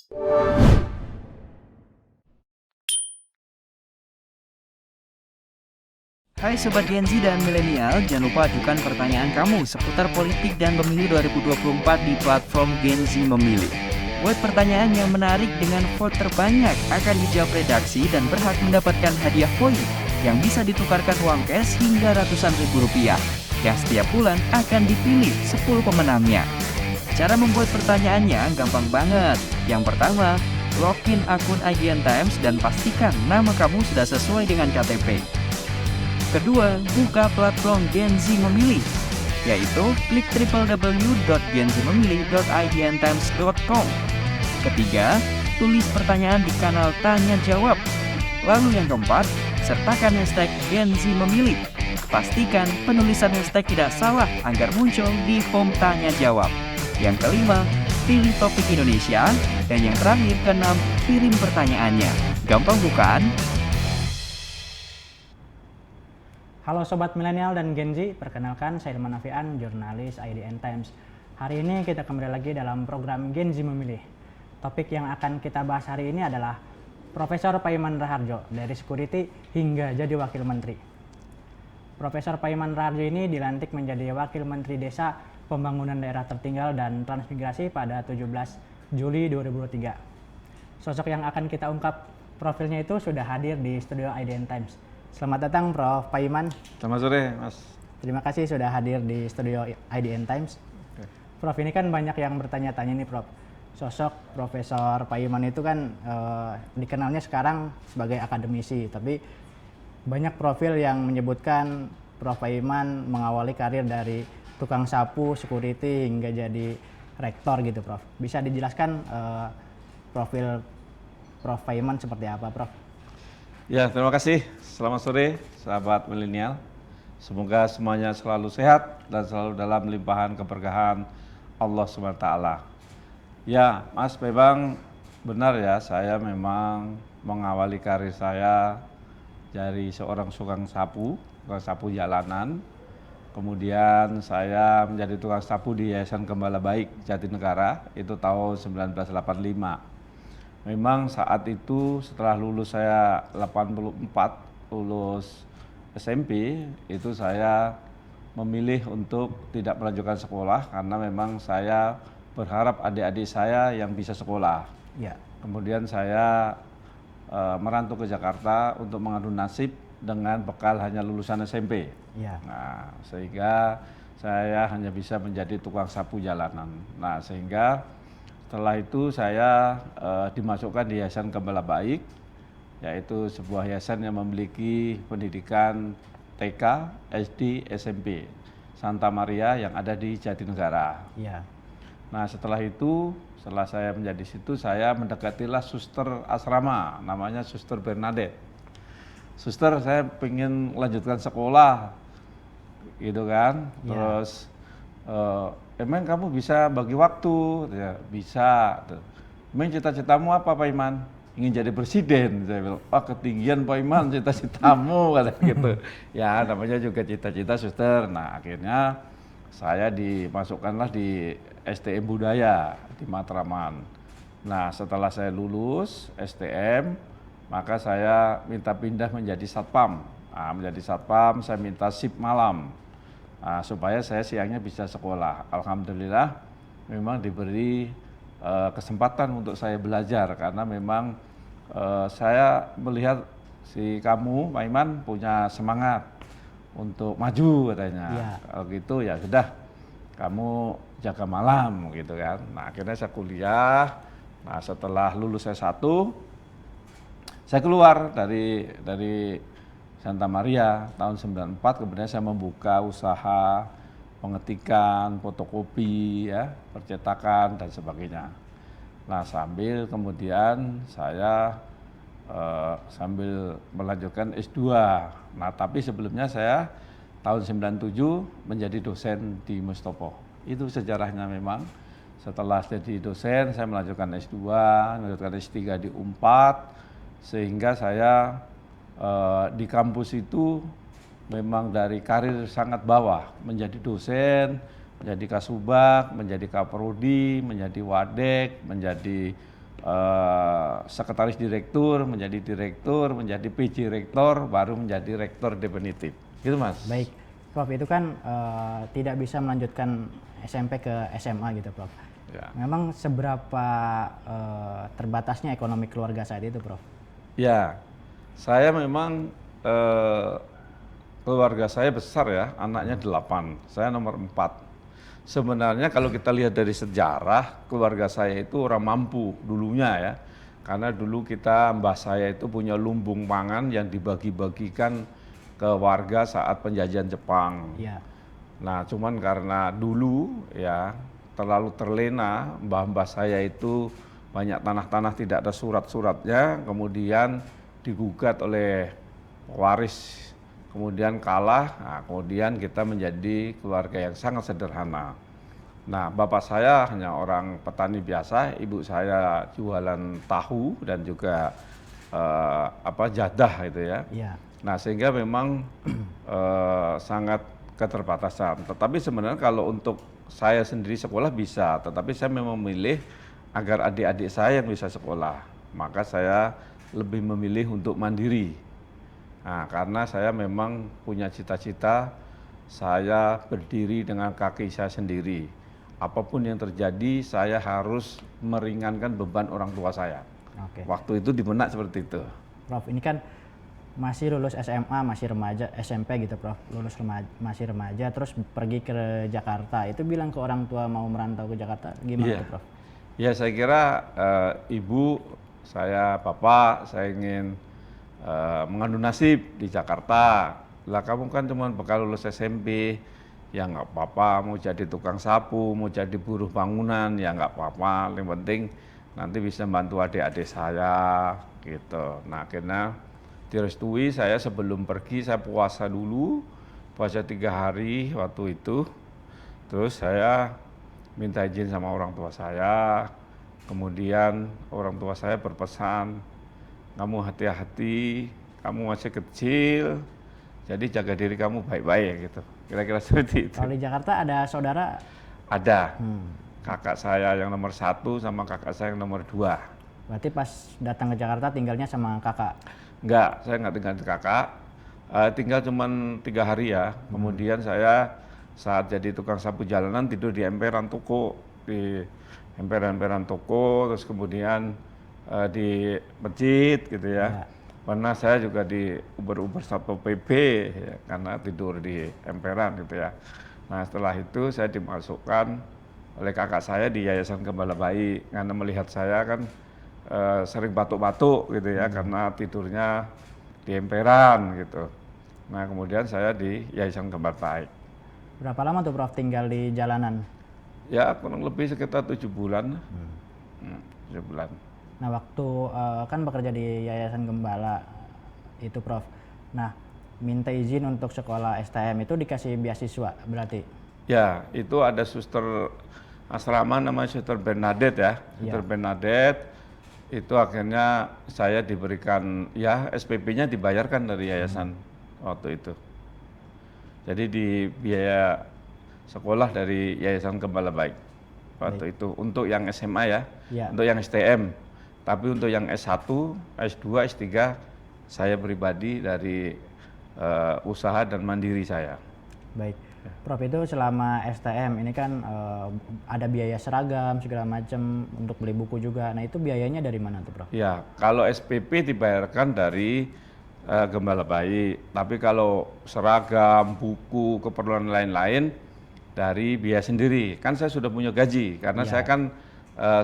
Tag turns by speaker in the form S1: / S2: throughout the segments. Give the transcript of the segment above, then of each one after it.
S1: Hai Sobat Gen Z dan Milenial, jangan lupa ajukan pertanyaan kamu seputar politik dan pemilu 2024 di platform Gen Z Memilih. Buat pertanyaan yang menarik dengan vote terbanyak akan dijawab redaksi dan berhak mendapatkan hadiah poin yang bisa ditukarkan uang cash hingga ratusan ribu rupiah, yang setiap bulan akan dipilih 10 pemenangnya. Cara membuat pertanyaannya gampang banget. Yang pertama, login akun IDN Times dan pastikan nama kamu sudah sesuai dengan KTP. Kedua, buka platform Gen Z Memilih, yaitu klik www.genzmemilih.idntimes.com. Ketiga, tulis pertanyaan di kanal Tanya Jawab. Lalu yang keempat, sertakan hashtag Gen Z Memilih. Pastikan penulisan hashtag tidak salah agar muncul di form Tanya Jawab. Yang kelima, pilih topik Indonesia. Dan yang terakhir, keenam, kirim pertanyaannya. Gampang bukan?
S2: Halo Sobat Milenial dan Gen Z, perkenalkan saya Ilman Afian, jurnalis IDN Times. Hari ini kita kembali lagi dalam program Gen Z Memilih. Topik yang akan kita bahas hari ini adalah Profesor Paiman Raharjo, dari Security hingga jadi Wakil Menteri. Profesor Paiman Raharjo ini dilantik menjadi Wakil Menteri Desa, Pembangunan Daerah Tertinggal dan Transmigrasi pada 17 Juli 2023. Sosok yang akan kita ungkap profilnya itu sudah hadir di studio IDN Times. Selamat datang Prof. Paiman.
S3: Selamat sore, Mas.
S2: Terima kasih sudah hadir di studio IDN Times.
S3: Oke.
S2: Prof, ini kan banyak yang bertanya-tanya nih Prof. Sosok Profesor Paiman itu kan dikenalnya sekarang sebagai akademisi, tapi banyak profil yang menyebutkan Prof. Paiman mengawali karir dari tukang sapu, security hingga jadi rektor gitu Prof. Bisa dijelaskan profil Prof. Paiman seperti apa Prof?
S3: Ya, terima kasih. Selamat sore, sahabat milenial. Semoga semuanya selalu sehat dan selalu dalam limpahan keberkahan Allah SWT. Ya, Mas, memang benar ya, saya memang mengawali karir saya dari seorang tukang sapu jalanan. Kemudian saya menjadi tukang sapu di Yayasan Gembala Baik Jatinegara, itu tahun 1985. Memang saat itu setelah lulus saya 84, lulus SMP, itu saya memilih untuk tidak melanjutkan sekolah karena memang saya berharap adik-adik saya yang bisa sekolah.
S2: Ya.
S3: Kemudian saya merantau ke Jakarta untuk mengadu nasib dengan bekal hanya lulusan SMP.
S2: Ya.
S3: Nah, sehingga saya hanya bisa menjadi tukang sapu jalanan. Nah, sehingga setelah itu saya dimasukkan di Yayasan Gembala Baik, yaitu sebuah yayasan yang memiliki pendidikan TK, SD, SMP, Santa Maria yang ada di Jatinegara.
S2: Ya.
S3: Nah, setelah itu, setelah saya menjadi situ, saya mendekatilah suster asrama, namanya Suster Bernadette. Suster, saya pengen melanjutkan sekolah, gitu kan.
S2: Ya.
S3: Terus emang kamu bisa bagi waktu? Ya, bisa. Emang cita-citamu apa, Pak Iman? Ingin jadi presiden. Saya bilang, wah ketinggian Pak Iman cita-citamu, kata gitu. Ya, namanya juga cita-cita suster. Nah, akhirnya saya dimasukkanlah di STM Budaya di Matraman. Nah, setelah saya lulus STM, maka saya minta pindah menjadi satpam. Nah, menjadi satpam, saya minta shift malam. Nah, supaya saya siangnya bisa sekolah. Alhamdulillah memang diberi kesempatan untuk saya belajar karena memang saya melihat si kamu, Pak Iman, punya semangat untuk maju katanya.
S2: Ya.
S3: Kalau gitu ya sudah, kamu jaga malam gitu kan. Nah, akhirnya saya kuliah. Nah, setelah lulus S1, saya keluar dari Santa Maria tahun 94, kemudian saya membuka usaha pengetikan, fotokopi, ya, percetakan dan sebagainya. Nah, sambil kemudian saya sambil melanjutkan S2. Nah, tapi sebelumnya saya tahun 97 menjadi dosen di Mustopo. Itu sejarahnya memang. Setelah jadi dosen, saya melanjutkan S2, melanjutkan S3 di UNPAD, sehingga saya di kampus itu memang dari karir sangat bawah, menjadi dosen, menjadi kasubag, menjadi kaprodi, menjadi wadek, menjadi sekretaris direktur, menjadi PJ rektor, baru menjadi rektor definitif. Gitu Mas.
S2: Baik, Prof, itu kan tidak bisa melanjutkan SMP ke SMA gitu, Prof.
S3: Ya.
S2: Memang seberapa terbatasnya ekonomi keluarga saat itu, Prof?
S3: Ya, saya memang keluarga saya besar ya, anaknya 8, saya nomor 4. Sebenarnya kalau kita lihat dari sejarah, keluarga saya itu orang mampu dulunya ya. Karena dulu mbah saya itu punya lumbung pangan yang dibagi-bagikan ke warga saat penjajahan Jepang.
S2: Iya.
S3: Nah, cuman karena dulu ya terlalu terlena, mbah-mbah saya itu banyak tanah-tanah tidak ada surat-suratnya, kemudian digugat oleh waris, kemudian kalah, nah, kemudian kita menjadi keluarga yang sangat sederhana. Nah, bapak saya hanya orang petani biasa, ibu saya jualan tahu dan juga jadah gitu ya.
S2: Iya.
S3: Nah, sehingga memang sangat keterbatasan. Tetapi sebenarnya kalau untuk saya sendiri sekolah bisa, tetapi saya memang memilih agar adik-adik saya yang bisa sekolah. Maka saya lebih memilih untuk mandiri. Nah, karena saya memang punya cita-cita saya berdiri dengan kaki saya sendiri. Apapun yang terjadi, saya harus meringankan beban orang tua saya.
S2: Oke.
S3: Waktu itu di benak seperti itu.
S2: Prof, ini kan masih lulus SMA, masih remaja, SMP gitu, Prof. Masih remaja, terus pergi ke Jakarta. Itu bilang ke orang tua mau merantau ke Jakarta, gimana tuh, Prof?
S3: Ya, saya kira ibu, saya, bapak, saya ingin mengadu nasib di Jakarta. Lah kamu kan cuma bekal lulus SMP, ya nggak apa-apa. Mau jadi tukang sapu, mau jadi buruh bangunan, ya nggak apa-apa. Yang penting nanti bisa bantu adik-adik saya, gitu. Nah, akhirnya direstui. Saya sebelum pergi saya puasa dulu, puasa 3 hari waktu itu. Terus saya minta izin sama orang tua saya. Kemudian orang tua saya berpesan, kamu hati-hati, kamu masih kecil, jadi jaga diri kamu baik-baik gitu. Kira-kira seperti itu.
S2: Kalau di Jakarta ada saudara?
S3: Ada. Kakak saya yang nomor 1 sama kakak saya yang nomor 2.
S2: Berarti pas datang ke Jakarta tinggalnya sama kakak?
S3: Enggak, saya nggak tinggal di kakak. Tinggal cuma 3 hari ya. Kemudian saya saat jadi tukang sapu jalanan tidur di emperan toko, di emperan toko, terus kemudian di masjid gitu ya. Pernah saya juga di Uber Satpol PP ya, karena tidur di emperan gitu ya. Nah, setelah itu saya dimasukkan oleh kakak saya di Yayasan Gembala Baik karena melihat saya kan sering batuk-batuk gitu ya, karena tidurnya di emperan gitu. Nah, kemudian saya di Yayasan Gembala Baik.
S2: Berapa lama tuh, Prof, tinggal di jalanan?
S3: Ya, kurang lebih sekitar 7 bulan. 7 bulan.
S2: Nah, waktu kan bekerja di Yayasan Gembala itu, Prof. Nah, minta izin untuk sekolah STM itu dikasih beasiswa berarti?
S3: Ya, itu ada suster asrama namanya Suster Bernadette ya. Suster Bernadette itu akhirnya saya diberikan ya SPP-nya dibayarkan dari yayasan waktu itu. Jadi di biaya sekolah dari Yayasan Gembala Baik waktu itu untuk yang SMA ya, untuk yang STM. Tapi untuk yang S1, S2, S3 saya pribadi dari usaha dan mandiri saya.
S2: Baik, Prof, itu selama STM ini kan ada biaya seragam segala macam untuk beli buku juga. Nah, itu biayanya dari mana tuh, Prof?
S3: Ya, kalau SPP dibayarkan dari Gembala Baik, tapi kalau seragam, buku, keperluan lain-lain dari biaya sendiri. Kan saya sudah punya gaji, karena saya kan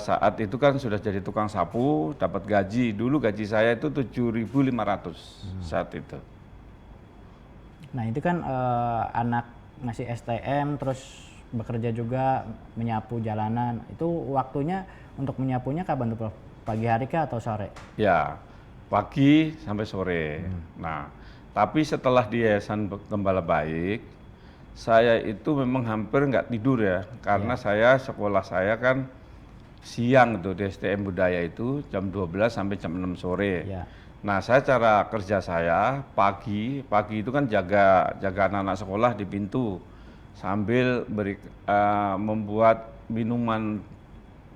S3: saat itu kan sudah jadi tukang sapu, dapat gaji. Dulu gaji saya itu 7.500 saat itu.
S2: Nah, itu kan anak masih STM terus bekerja juga menyapu jalanan. Itu waktunya untuk menyapunya kapan tuh, Prof? Pagi hari kah atau sore?
S3: Ya, pagi sampai sore. Nah, tapi setelah di Yayasan Gembala Baik, saya itu memang hampir nggak tidur ya, karena sekolah saya kan siang tuh di STM Budaya itu jam 12 sampai jam 6 sore. Nah, saya cara kerja saya pagi itu kan jaga anak-anak sekolah di pintu sambil membuat minuman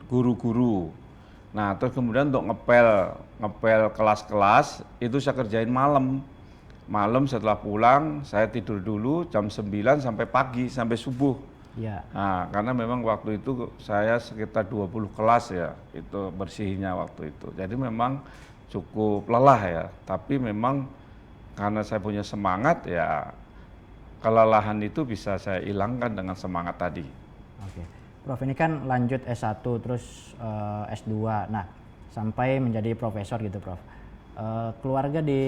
S3: guru-guru. Nah, terus kemudian untuk ngepel kelas-kelas itu saya kerjain malam. Malam setelah pulang saya tidur dulu jam 9 sampai pagi sampai subuh.
S2: Ya.
S3: Nah, karena memang waktu itu saya sekitar 20 kelas ya, itu bersihnya waktu itu. Jadi memang cukup lelah ya, tapi memang karena saya punya semangat ya, kelelahan itu bisa saya hilangkan dengan semangat tadi.
S2: Oke. Prof, ini kan lanjut S1 terus S2. Nah, sampai menjadi profesor gitu, Prof. Keluarga di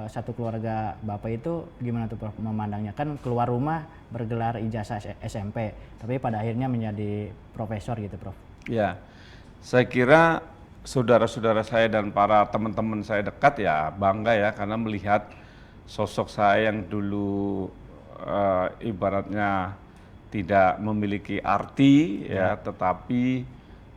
S2: satu keluarga Bapak itu gimana tuh, Prof, memandangnya? Kan keluar rumah bergelar ijazah SMP, tapi pada akhirnya menjadi profesor gitu, Prof.
S3: Ya, saya kira saudara-saudara saya dan para teman-teman saya dekat ya bangga ya karena melihat sosok saya yang dulu ibaratnya tidak memiliki arti ya, tetapi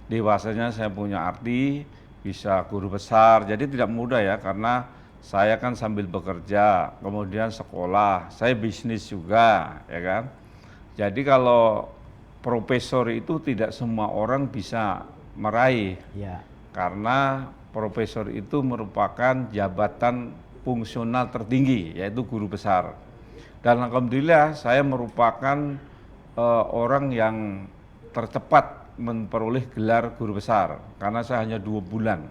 S3: dewasanya saya punya arti, bisa guru besar. Jadi tidak mudah ya karena saya kan sambil bekerja, kemudian sekolah, saya bisnis juga ya kan. Jadi kalau profesor itu tidak semua orang bisa meraih.
S2: Ya.
S3: Karena profesor itu merupakan jabatan fungsional tertinggi, yaitu guru besar. Dan alhamdulillah saya merupakan orang yang tercepat memperoleh gelar guru besar, karena saya hanya 2 bulan.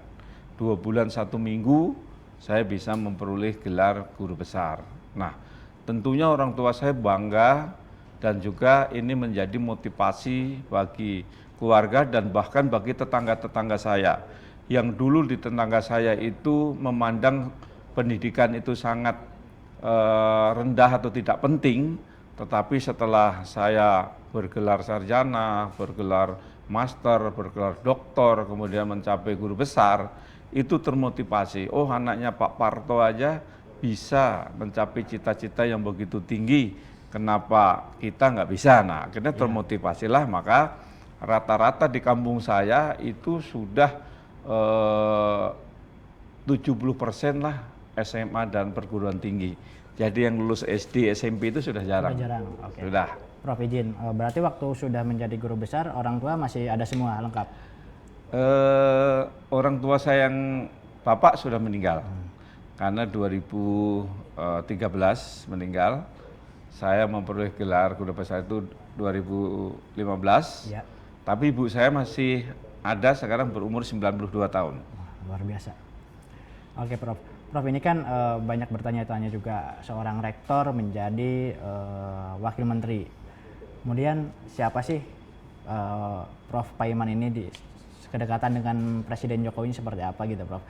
S3: 2 bulan 1 minggu saya bisa memperoleh gelar guru besar. Nah, tentunya orang tua saya bangga dan juga ini menjadi motivasi bagi keluarga dan bahkan bagi tetangga-tetangga saya. Yang dulu di tetangga saya itu memandang pendidikan itu sangat rendah atau tidak penting, tetapi setelah saya bergelar sarjana, bergelar master, bergelar doktor, kemudian mencapai guru besar, itu termotivasi. Oh, anaknya Pak Parto aja bisa mencapai cita-cita yang begitu tinggi, kenapa kita nggak bisa? Nah, akhirnya termotivasilah, maka rata-rata di kampung saya itu sudah 70% lah SMA dan perguruan tinggi. Jadi yang lulus SD, SMP itu sudah jarang.
S2: Sudah jarang, oke.
S3: Sudah.
S2: Prof, izin, berarti waktu sudah menjadi guru besar, orang tua masih ada semua lengkap?
S3: Orang tua saya yang bapak sudah meninggal. Karena 2013 meninggal. Saya memperoleh gelar guru besar itu 2015.
S2: Ya.
S3: Tapi ibu saya masih ada, sekarang berumur 92 tahun.
S2: Wah, luar biasa. Oke, Prof. Prof, ini kan banyak bertanya-tanya juga, seorang rektor menjadi wakil menteri. Kemudian siapa sih Prof Paiman ini, di kedekatan dengan Presiden Jokowi ini seperti apa gitu, Prof?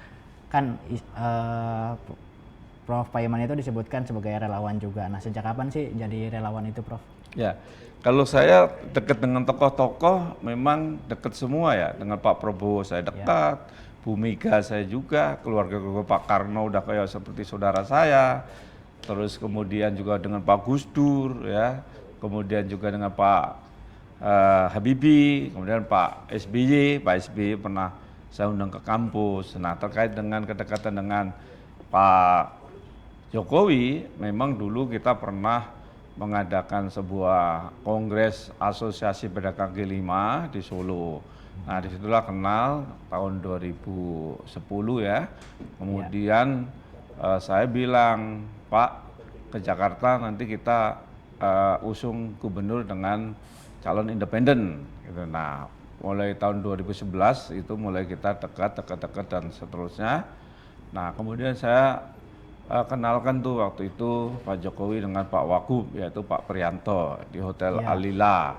S2: Kan Prof Paiman itu disebutkan sebagai relawan juga. Nah, sejak kapan sih jadi relawan itu, Prof?
S3: Ya, kalau saya dekat dengan tokoh-tokoh memang dekat semua ya. Dengan Pak Prabowo saya dekat, Bu Mega saya juga, keluarga Pak Karno udah kayak seperti saudara saya. Terus kemudian juga dengan Pak Gus Dur ya, kemudian juga dengan Pak Habibie, kemudian Pak SBY pernah saya undang ke kampus. Nah, terkait dengan kedekatan dengan Pak Jokowi, memang dulu kita pernah mengadakan sebuah kongres Asosiasi Pedagang Kaki Lima di Solo. Nah, disitulah kenal tahun 2010 ya. Kemudian saya bilang, Pak, ke Jakarta nanti kita usung gubernur dengan calon independen. Gitu. Nah, mulai tahun 2011 itu mulai kita dekat dan seterusnya. Nah, kemudian saya kenalkan tuh waktu itu Pak Jokowi dengan Pak Wagub, yaitu Pak Prianto di Hotel Alila.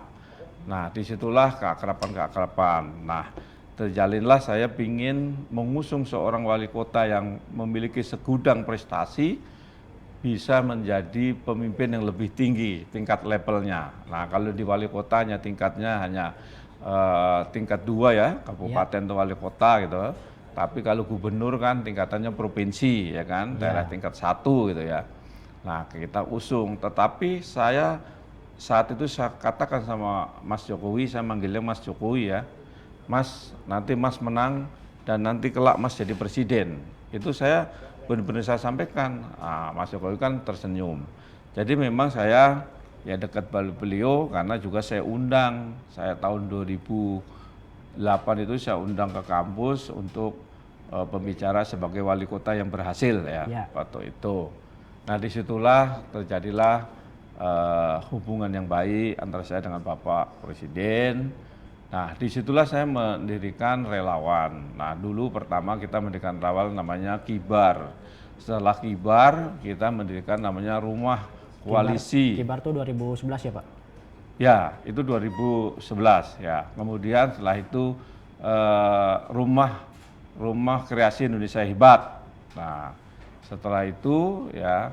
S3: Nah, disitulah keakraban. Nah, terjalinlah saya pingin mengusung seorang wali kota yang memiliki segudang prestasi, bisa menjadi pemimpin yang lebih tinggi tingkat levelnya. Nah, kalau di wali kotanya tingkatnya hanya tingkat 2 ya, kabupaten atau wali kota gitu. Tapi kalau gubernur kan tingkatannya provinsi ya kan, daerah tingkat 1 gitu ya. Nah, kita usung, tetapi saya saat itu saya katakan sama Mas Jokowi, saya manggilnya Mas Jokowi ya. Mas, nanti Mas menang dan nanti kelak Mas jadi presiden. Itu saya benar-benar saya sampaikan. Nah, Mas Jokowi kan tersenyum. Jadi memang saya ya dekat beliau karena juga saya undang. Saya tahun 2015 8 itu saya undang ke kampus untuk pembicara sebagai wali kota yang berhasil ya, waktu itu. Nah disitulah terjadilah hubungan yang baik antara saya dengan Bapak Presiden. Nah disitulah saya mendirikan relawan. Nah dulu pertama kita mendirikan relawan namanya Kibar. Setelah Kibar kita mendirikan namanya Rumah Koalisi.
S2: Kibar tuh 2011 ya Pak?
S3: Ya itu 2011 ya. Kemudian setelah itu Rumah Kreasi Indonesia Hebat. Nah, setelah itu ya,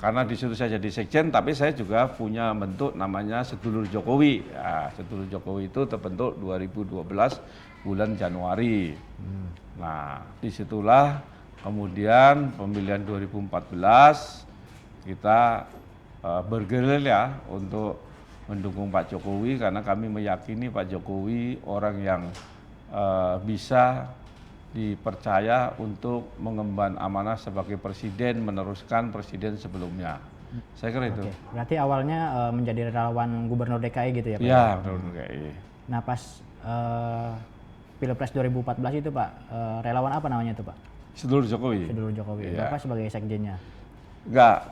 S3: karena di situ saya jadi sekjen, tapi saya juga punya bentuk namanya Sedulur Jokowi. Ya, Sedulur Jokowi itu terbentuk 2012 bulan Januari. Nah, disitulah kemudian pemilihan 2014 kita bergerilya untuk mendukung Pak Jokowi karena kami meyakini Pak Jokowi orang yang bisa dipercaya untuk mengemban amanah sebagai presiden, meneruskan presiden sebelumnya. Saya kira itu.
S2: Berarti awalnya menjadi relawan Gubernur DKI gitu ya Pak?
S3: Iya, Gubernur DKI.
S2: Nah pas Pilpres 2014 itu Pak, relawan apa namanya itu Pak?
S3: Sedulur Jokowi.
S2: Sedulur Jokowi.
S3: Iya.
S2: Bapak sebagai sekjennya?
S3: Enggak,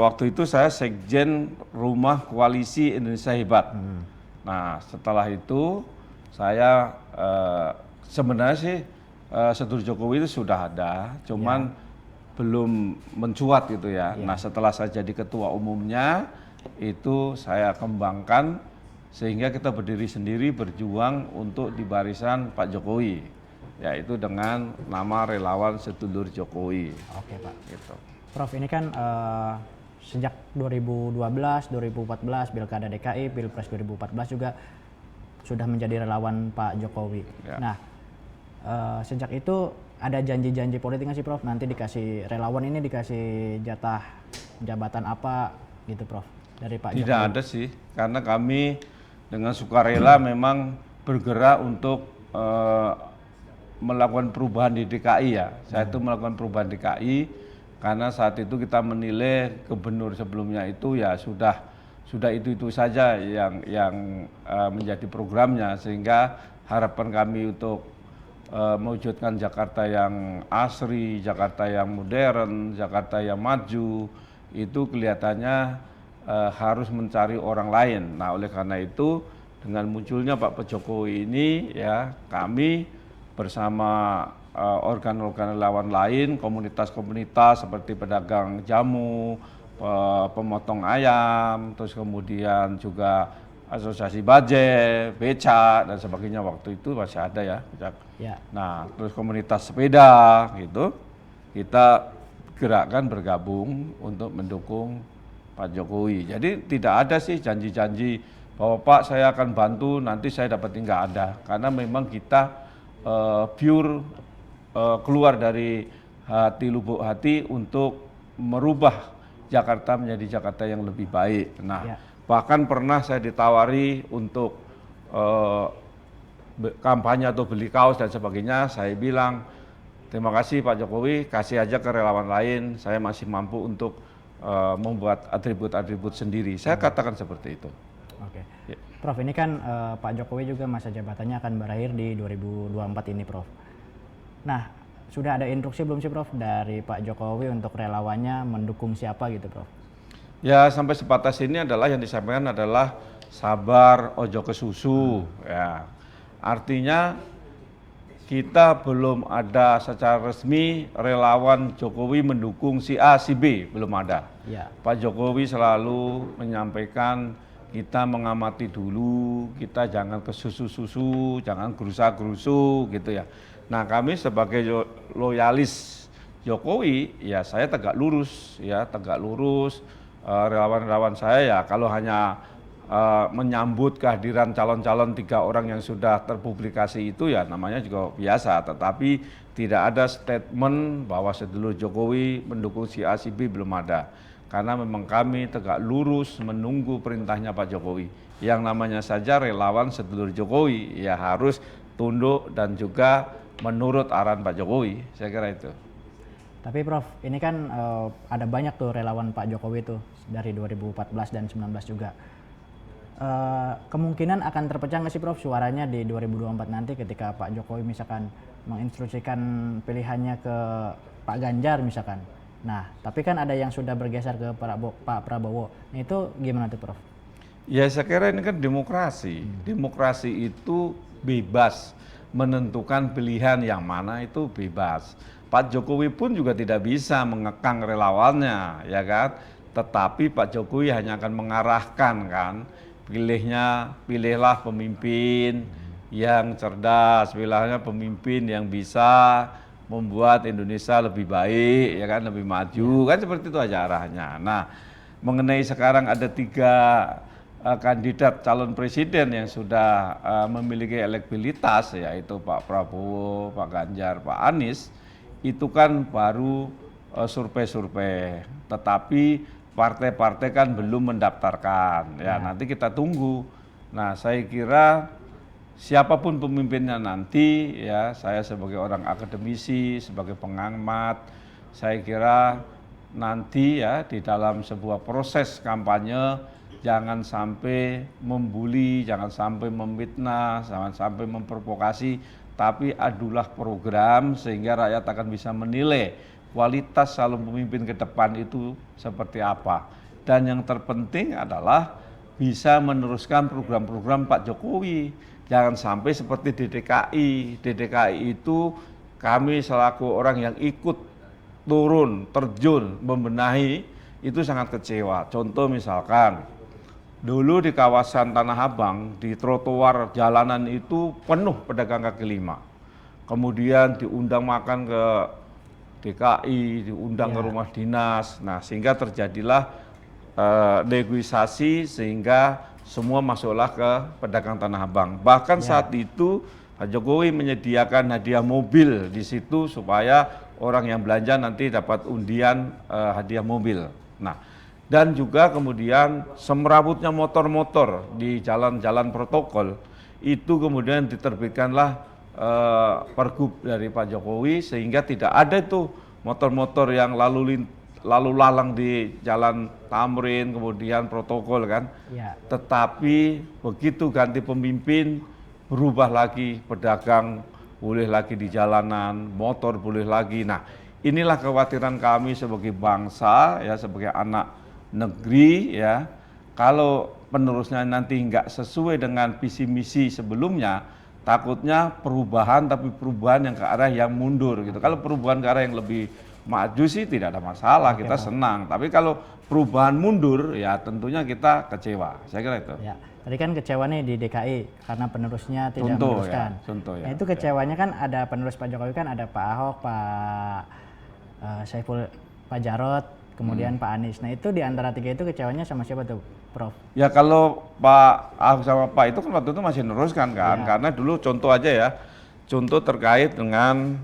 S3: waktu itu saya sekjen Rumah Koalisi Indonesia Hebat. Nah setelah itu saya sebenarnya sih Sedulur Jokowi itu sudah ada, cuman belum mencuat gitu ya. Nah setelah saya jadi ketua umumnya, itu saya kembangkan sehingga kita berdiri sendiri berjuang untuk di barisan Pak Jokowi, yaitu dengan nama Relawan Sedulur Jokowi.
S2: Oke Pak.
S3: Gitu.
S2: Prof ini kan sejak 2012, 2014 Pilkada DKI, Pilpres 2014 juga sudah menjadi relawan Pak Jokowi.
S3: Ya.
S2: Nah sejak itu ada janji-janji politik nggak sih Prof? Nanti dikasih relawan ini dikasih jatah jabatan apa gitu Prof? Dari Pak Jokowi?
S3: Tidak ada sih, karena kami dengan sukarela memang bergerak untuk melakukan perubahan di DKI ya. Saya itu melakukan perubahan DKI karena saat itu kita menilai gubernur sebelumnya itu ya sudah itu saja yang menjadi programnya, sehingga harapan kami untuk mewujudkan Jakarta yang asri, Jakarta yang modern, Jakarta yang maju itu kelihatannya harus mencari orang lain. Nah oleh karena itu dengan munculnya Pak Jokowi ini ya kami bersama organ-organ relawan lain, komunitas-komunitas seperti pedagang jamu, pemotong ayam, terus kemudian juga asosiasi bajai, becak dan sebagainya, waktu itu masih ada ya. Nah terus komunitas sepeda gitu, kita gerakkan bergabung untuk mendukung Pak Jokowi. Jadi tidak ada sih janji-janji bahwa Pak saya akan bantu nanti saya dapat, nggak ada, karena memang kita pure keluar dari lubuk hati untuk merubah Jakarta menjadi Jakarta yang lebih baik. Nah bahkan pernah saya ditawari untuk kampanye atau beli kaos dan sebagainya. Saya bilang terima kasih Pak Jokowi, kasih aja ke relawan lain, saya masih mampu untuk membuat atribut-atribut sendiri. Saya katakan seperti itu.
S2: Oke. Prof ini kan Pak Jokowi juga masa jabatannya akan berakhir di 2024 ini Prof. Nah sudah ada instruksi belum sih Prof dari Pak Jokowi untuk relawannya mendukung siapa gitu Prof?
S3: Ya sampai sebatas ini adalah yang disampaikan adalah sabar ojo ke susu ya. Artinya kita belum ada secara resmi relawan Jokowi mendukung si A si B, belum ada. Pak Jokowi selalu menyampaikan kita mengamati dulu, kita jangan ke susu-susu, jangan gerusa-gerusu gitu ya. Nah kami sebagai loyalis Jokowi ya saya tegak lurus ya, tegak lurus. Relawan-relawan saya ya kalau hanya menyambut kehadiran calon-calon 3 orang yang sudah terpublikasi itu ya namanya juga biasa, tetapi tidak ada statement bahwa Sedulur Jokowi mendukung si A si B, belum ada, karena memang kami tegak lurus menunggu perintahnya Pak Jokowi. Yang namanya saja relawan Sedulur Jokowi ya harus tunduk dan juga menurut arahan Pak Jokowi, saya kira itu.
S2: Tapi Prof, ini kan ada banyak tuh relawan Pak Jokowi tuh dari 2014 dan 19 juga. kemungkinan akan terpecah nggak sih Prof suaranya di 2024 nanti ketika Pak Jokowi misalkan menginstruksikan pilihannya ke Pak Ganjar misalkan. Nah, tapi kan ada yang sudah bergeser ke Pak Prabowo. Nah, itu gimana tuh Prof?
S3: Ya saya kira ini kan demokrasi. Demokrasi itu bebas menentukan pilihan yang mana itu bebas. Pak Jokowi pun juga tidak bisa mengekang relawannya, ya kan? Tetapi Pak Jokowi hanya akan mengarahkan kan, pilihlah pemimpin yang cerdas, pilihnya pemimpin yang bisa membuat Indonesia lebih baik, ya kan, lebih maju, kan seperti itu aja arahnya. Nah, mengenai sekarang ada 3 kandidat calon presiden yang sudah memiliki elektabilitas, yaitu Pak Prabowo, Pak Ganjar, Pak Anies, itu kan baru survei-survei, tetapi partai-partai kan belum mendaftarkan. Ya, nanti kita tunggu. Nah, saya kira siapapun pemimpinnya nanti, ya, saya sebagai orang akademisi, sebagai pengamat, saya kira nanti ya di dalam sebuah proses kampanye jangan sampai membuli, jangan sampai memfitnah, jangan sampai memprovokasi, tapi adulah program sehingga rakyat akan bisa menilai kualitas calon pemimpin ke depan itu seperti apa. Dan yang terpenting adalah bisa meneruskan program-program Pak Jokowi. Jangan sampai seperti di DKI. Di DKI itu kami selaku orang yang ikut turun, terjun, membenahi, itu sangat kecewa. Contoh misalkan, dulu di kawasan Tanah Abang, di trotoar jalanan itu penuh pedagang kaki lima. Kemudian diundang makan ke DKI, diundang ke rumah dinas. Nah, sehingga terjadilah negosiasi sehingga semua masuklah ke pedagang Tanah Abang. Bahkan saat itu Pak Jokowi menyediakan hadiah mobil di situ supaya orang yang belanja nanti dapat undian hadiah mobil. Nah, dan juga kemudian semrawutnya motor-motor di jalan-jalan protokol itu kemudian diterbitkanlah pergub dari Pak Jokowi sehingga tidak ada itu motor-motor yang lalu lalang di jalan Tamrin kemudian protokol kan. Ya. Tetapi begitu ganti pemimpin berubah lagi, pedagang boleh lagi di jalanan, motor boleh lagi. Nah, inilah kekhawatiran kami sebagai bangsa ya, sebagai anak negeri ya, kalau penerusnya nanti nggak sesuai dengan visi misi sebelumnya, takutnya perubahan tapi perubahan yang ke arah yang mundur gitu. Kalau perubahan ke arah yang lebih maju sih tidak ada masalah, kita senang. Tapi kalau perubahan mundur ya tentunya kita kecewa. Saya kira itu. Ya,
S2: tadi kan kecewa nih di DKI karena penerusnya tidak meneruskan. Nah, itu kecewanya kan ada penerus Pak Jokowi kan ada Pak Ahok, Pak Saiful, Pak Jarot, kemudian Pak Anies. Nah, itu di antara 3 itu kecewanya sama siapa tuh, Prof?
S3: Ya kalau Pak Ahok sama Pak itu kan waktu itu masih meneruskan kan, karena dulu contoh aja ya, contoh terkait dengan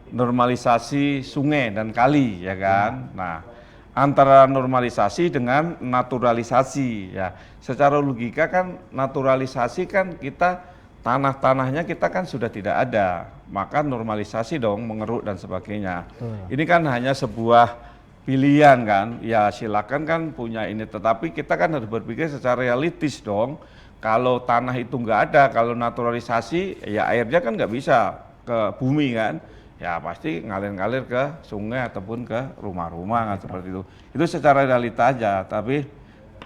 S3: normalisasi sungai dan kali ya kan. Nah, antara normalisasi dengan naturalisasi ya. Secara logika kan naturalisasi kan kita tanah-tanahnya kita kan sudah tidak ada. Maka normalisasi dong mengeruk dan sebagainya. Ini kan hanya sebuah pilihan kan. Ya silakan kan punya ini, tetapi kita kan harus berpikir secara realistis dong. Kalau tanah itu nggak ada, kalau naturalisasi ya airnya kan nggak bisa ke bumi kan. Ya pasti ngalir-ngalir ke sungai ataupun ke rumah-rumah kan, seperti itu. Itu secara realita aja, tapi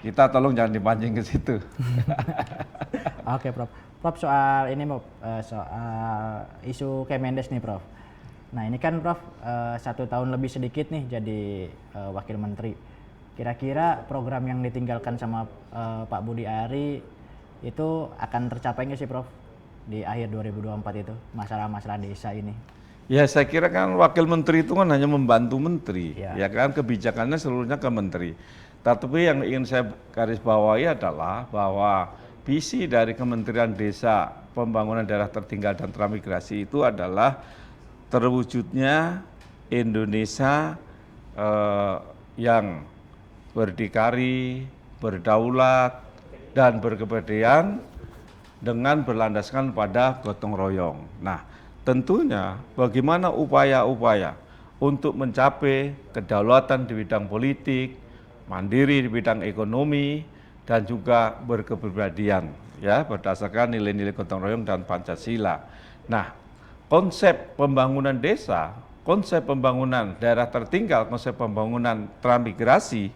S3: kita tolong jangan dipancing ke situ.
S2: Oke, Prof. Prof, soal ini Prof, soal isu Kemendes nih Prof. Nah ini kan Prof 1 tahun lebih sedikit nih jadi Wakil Menteri. Kira-kira program yang ditinggalkan sama Pak Budi Ari itu akan tercapai nggak sih Prof di akhir 2024 itu masalah-masalah desa ini?
S3: Ya saya kira kan wakil menteri itu kan hanya membantu menteri, ya kan, kebijakannya seluruhnya ke menteri. Tapi yang ingin saya garis bawahi adalah bahwa visi dari Kementerian Desa, Pembangunan Daerah Tertinggal dan Transmigrasi itu adalah terwujudnya Indonesia yang berdikari, berdaulat, dan berkebudayaan dengan berlandaskan pada gotong royong. Nah, tentunya bagaimana upaya-upaya untuk mencapai kedaulatan di bidang politik, mandiri di bidang ekonomi, dan juga berkepribadian, ya, berdasarkan nilai-nilai gotong royong dan Pancasila. Nah, konsep pembangunan desa, konsep pembangunan daerah tertinggal, konsep pembangunan transmigrasi,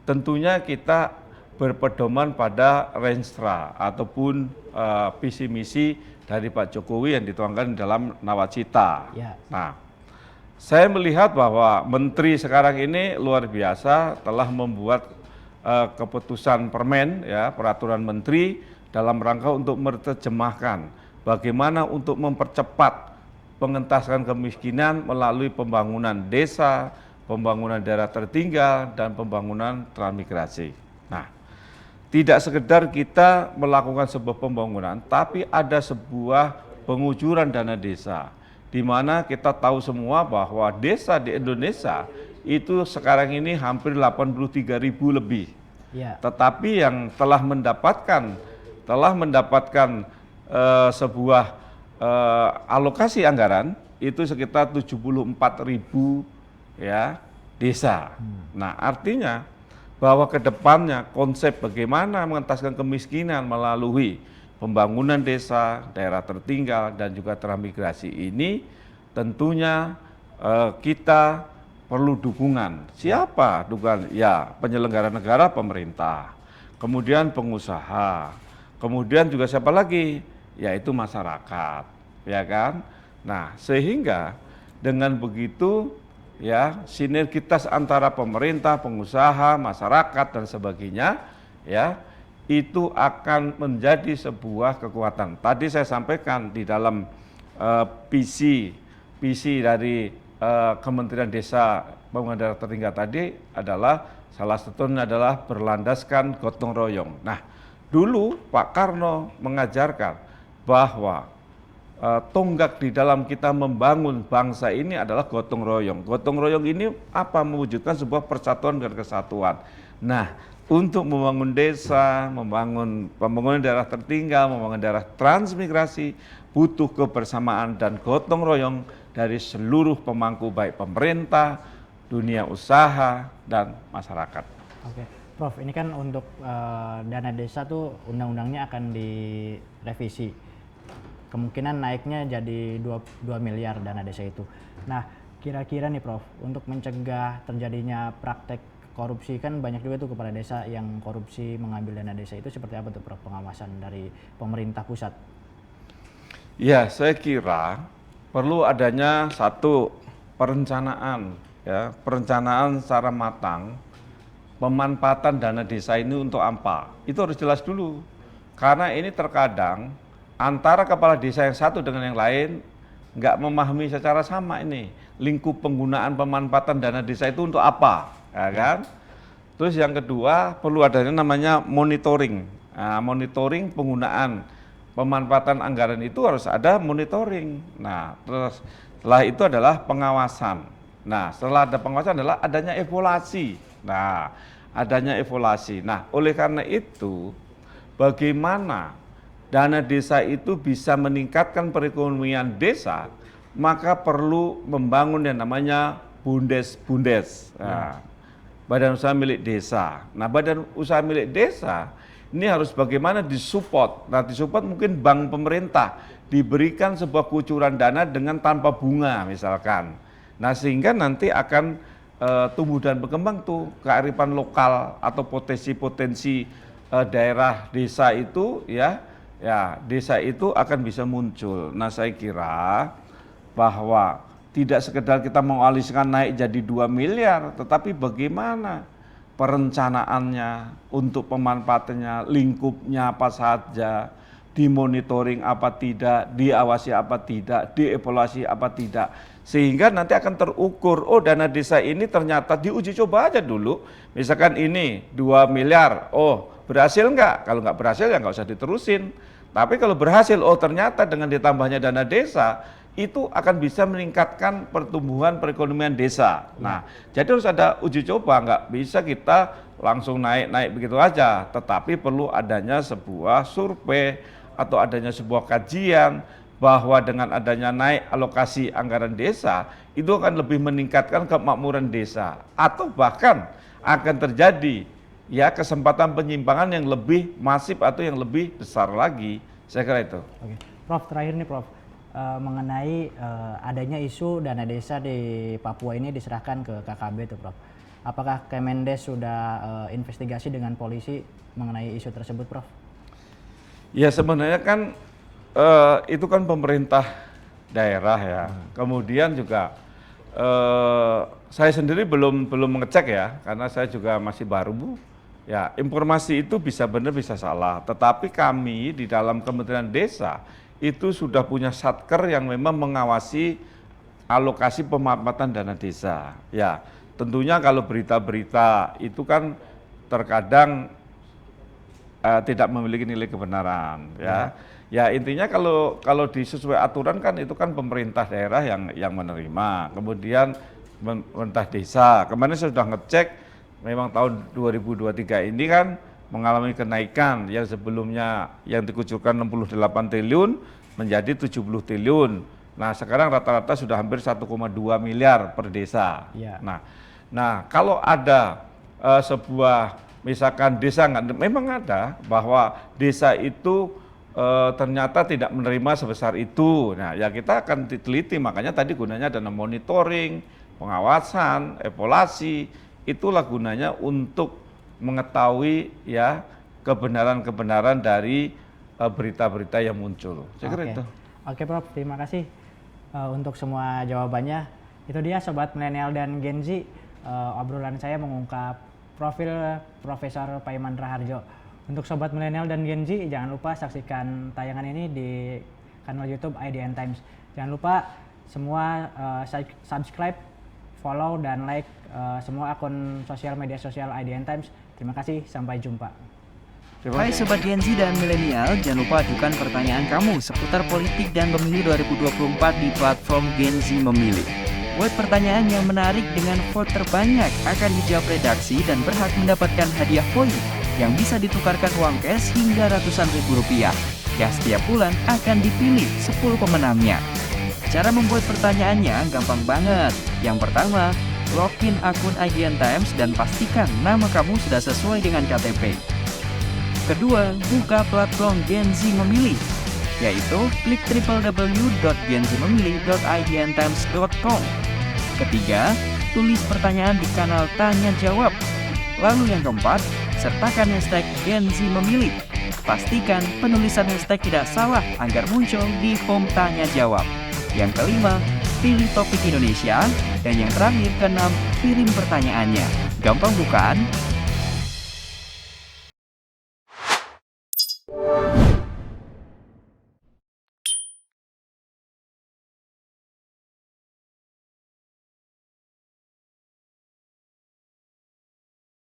S3: tentunya kita berpedoman pada Renstra ataupun visi misi dari Pak Jokowi yang dituangkan dalam Nawacita.
S2: Ya.
S3: Nah, saya melihat bahwa Menteri sekarang ini luar biasa telah membuat keputusan permen, ya, peraturan Menteri dalam rangka untuk menerjemahkan bagaimana untuk mempercepat pengentasan kemiskinan melalui pembangunan desa, pembangunan daerah tertinggal, dan pembangunan transmigrasi. Nah, tidak sekedar kita melakukan sebuah pembangunan, tapi ada sebuah pengucuran dana desa, di mana kita tahu semua bahwa desa di Indonesia itu sekarang ini hampir 83.000 lebih.
S2: Ya.
S3: Tetapi yang telah mendapatkan sebuah alokasi anggaran itu sekitar 74.000, ya, desa. Nah, artinya bahwa ke depannya konsep bagaimana mengentaskan kemiskinan melalui pembangunan desa, daerah tertinggal, dan juga transmigrasi ini tentunya kita perlu dukungan. Siapa dukungan? Ya, penyelenggara negara, pemerintah, kemudian pengusaha, kemudian juga siapa lagi? Yaitu masyarakat, ya kan? Nah, sehingga dengan begitu, ya, sinergitas antara pemerintah, pengusaha, masyarakat, dan sebagainya, ya, itu akan menjadi sebuah kekuatan. Tadi saya sampaikan di dalam visi dari Kementerian Desa Pembangunan Daerah Tertinggal tadi adalah salah satunya adalah berlandaskan gotong royong. Nah, dulu Pak Karno mengajarkan bahwa tonggak di dalam kita membangun bangsa ini adalah gotong royong. Gotong royong ini apa? Mewujudkan sebuah persatuan dan kesatuan. Nah, untuk membangun desa, membangun pembangunan daerah tertinggal, membangun daerah transmigrasi, butuh kebersamaan dan gotong royong dari seluruh pemangku, baik pemerintah, dunia usaha, dan masyarakat.
S2: Oke, Prof, ini kan untuk dana desa tuh undang-undangnya akan direvisi. Kemungkinan naiknya jadi 2 miliar dana desa itu. Nah, kira-kira nih Prof, untuk mencegah terjadinya praktek korupsi, kan banyak juga tuh kepala desa yang korupsi mengambil dana desa, itu seperti apa tuh Prof pengawasan dari pemerintah pusat?
S3: Ya, saya kira perlu adanya satu perencanaan, ya, perencanaan secara matang pemanfaatan dana desa ini untuk apa. Itu harus jelas dulu. Karena ini terkadang antara kepala desa yang satu dengan yang lain nggak memahami secara sama ini lingkup penggunaan pemanfaatan dana desa itu untuk apa, ya kan? Terus yang kedua perlu adanya namanya monitoring. Nah, monitoring penggunaan pemanfaatan anggaran itu harus ada monitoring. Nah, terus setelah itu adalah pengawasan. Nah, setelah ada pengawasan adalah adanya evaluasi. Nah, adanya evaluasi. Nah, oleh karena itu bagaimana dana desa itu bisa meningkatkan perekonomian desa, maka perlu membangun yang namanya bundes-bundes, nah, badan usaha milik desa. Nah, badan usaha milik desa ini harus bagaimana disupport. Nah, disupport mungkin bank pemerintah diberikan sebuah kucuran dana dengan tanpa bunga misalkan. Nah, sehingga nanti akan tumbuh dan berkembang tuh kearifan lokal atau potensi-potensi daerah desa itu, ya desa itu akan bisa muncul. Nah, saya kira bahwa tidak sekedar kita mengalihkan naik jadi 2 miliar, tetapi bagaimana perencanaannya untuk pemanfaatannya, lingkupnya apa saja, dimonitoring apa tidak, diawasi apa tidak, dievaluasi apa tidak, sehingga nanti akan terukur, oh dana desa ini ternyata diuji coba aja dulu, misalkan ini 2 miliar, oh berhasil nggak? Kalau nggak berhasil ya nggak usah diterusin. Tapi kalau berhasil, oh ternyata dengan ditambahnya dana desa, itu akan bisa meningkatkan pertumbuhan perekonomian desa. Nah, jadi harus ada uji coba, nggak bisa kita langsung naik-naik begitu aja, tetapi perlu adanya sebuah survei atau adanya sebuah kajian bahwa dengan adanya naik alokasi anggaran desa, itu akan lebih meningkatkan kemakmuran desa, atau bahkan akan terjadi ya kesempatan penyimpangan yang lebih masif atau yang lebih besar lagi. Saya kira itu.
S2: Oke. Prof, terakhir nih Prof, mengenai adanya isu dana desa di Papua ini diserahkan ke KKB tuh Prof. Apakah Kemendes sudah investigasi dengan polisi mengenai isu tersebut Prof?
S3: Ya sebenarnya kan itu kan pemerintah daerah ya. Kemudian juga saya sendiri belum mengecek ya, karena saya juga masih baru Bu. Ya informasi itu bisa benar bisa salah. Tetapi kami di dalam Kementerian Desa itu sudah punya satker yang memang mengawasi alokasi pemanfaatan dana desa. Ya tentunya kalau berita-berita itu kan terkadang tidak memiliki nilai kebenaran ya. Ya intinya kalau disesuai aturan kan itu kan pemerintah daerah yang menerima. Kemudian pemerintah desa. Kemarin saya sudah ngecek memang tahun 2023 ini kan mengalami kenaikan yang sebelumnya yang dikucurkan 68 triliun menjadi 70 triliun. Nah, sekarang rata-rata sudah hampir 1,2 miliar per desa.
S2: Ya.
S3: Nah, kalau ada sebuah misalkan desa memang ada bahwa desa itu ternyata tidak menerima sebesar itu. Nah, ya kita akan diteliti, makanya tadi gunanya dana monitoring, pengawasan, evaluasi, itulah gunanya untuk mengetahui ya kebenaran-kebenaran dari berita-berita yang muncul. Saya kira itu.
S2: Oke Prof, terima kasih untuk semua jawabannya. Itu dia Sobat Milenial dan Gen Z, obrolan saya mengungkap profil Profesor Paiman Raharjo. Untuk Sobat Milenial dan Gen Z, jangan lupa saksikan tayangan ini di kanal YouTube IDN Times. Jangan lupa semua subscribe, follow, dan like semua akun media sosial IDN Times. Terima kasih, sampai jumpa.
S1: Hai Sobat Gen Z dan Milenial, jangan lupa ajukan pertanyaan kamu seputar politik dan pemilu 2024 di platform Gen Z Memilih. Buat pertanyaan yang menarik dengan vote terbanyak akan dijawab redaksi dan berhak mendapatkan hadiah poin yang bisa ditukarkan uang cash hingga ratusan ribu rupiah yang setiap bulan akan dipilih 10 pemenangnya. Cara membuat pertanyaannya gampang banget. Yang pertama, login akun IDN Times dan pastikan nama kamu sudah sesuai dengan KTP. Kedua, buka platform Gen Z Memilih, yaitu klik www.genzmemilih.idntimes.com. Ketiga, tulis pertanyaan di kanal Tanya Jawab. Lalu yang keempat, sertakan hashtag Gen Z Memilih. Pastikan penulisan hashtag tidak salah agar muncul di home Tanya Jawab. Yang kelima, pilih topik Indonesia. Dan yang terakhir, keenam, kirim pertanyaannya. Gampang bukan?